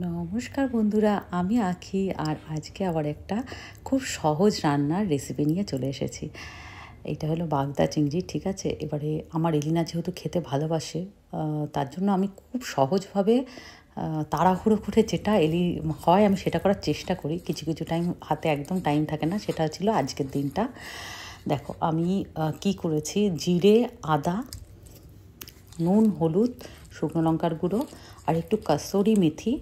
নমস্কার বন্ধুরা, আমি আঁখি আর আজকে আবার একটা খুব সহজ রান্নার রেসিপি নিয়ে চলে এসেছি। এইটা হলো বাগদা চিংড়ি, ঠিক আছে? এবারে আমার এলিনা যেহেতু খেতে ভালোবাসে, তার জন্য আমি খুব সহজভাবে তাড়াহুড়ো করে যেটা হয় আমি সেটা করার চেষ্টা করি। কিছু কিছু টাইম হাতে একদম টাইম থাকে না, সেটা ছিল আজকের দিনটা। দেখো আমি কি করেছি, জিরে, আদা, নুন, হলুদ, শুকনো লঙ্কার গুঁড়ো আর একটু কাসুরি মেথি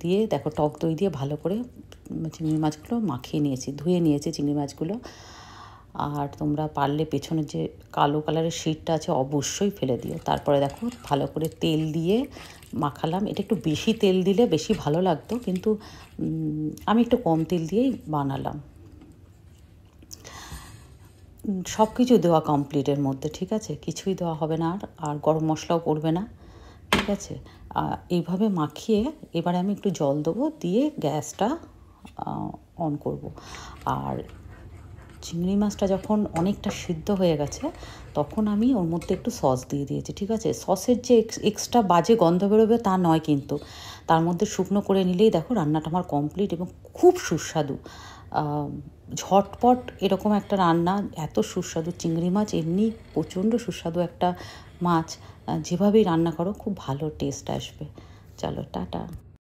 দিয়ে, দেখো টক দই দিয়ে ভালো করে চিংড়ি মাছগুলো মাখিয়ে নিয়েছি, ধুয়ে নিয়েছি চিংড়ি মাছগুলো। আর তোমরা পারলে পেছনের যে কালো কালারের শিটটা আছে অবশ্যই ফেলে দিও। তারপরে দেখো ভালো করে তেল দিয়ে মাখালাম। এটা একটু বেশি তেল দিলে বেশি ভালো লাগতো, কিন্তু আমি একটু কম তেল দিয়েই বানালাম। সব কিছু দেওয়া কমপ্লিটের মধ্যে, ঠিক আছে? কিছুই দেওয়া হবে না, আর গরম মশলাও পড়বে না, ঠিক আছে? এইভাবে মাখিয়ে এবারে আমি একটু জল দেবো, দিয়ে গ্যাসটা অন করব। আর চিংড়ি মাছটা যখন অনেকটা সিদ্ধ হয়ে গেছে তখন আমি ওর মধ্যে একটু সস দিয়ে দিয়েছি, ঠিক আছে? সসের যে এক্সট্রা বাজে গন্ধ বেরোবে তা নয়, কিন্তু তার মধ্যে শুকনো করে নিলেই দেখো রান্নাটা আমার কমপ্লিট এবং খুব সুস্বাদু। ঝটপট এরকম একটা রান্না, এত সুস্বাদু চিংড়ি মাছ এমনি প্রচণ্ড সুস্বাদু একটা মাছ, যেভাবেই রান্না করো খুব ভালো টেস্ট আসবে। চলো টাটা।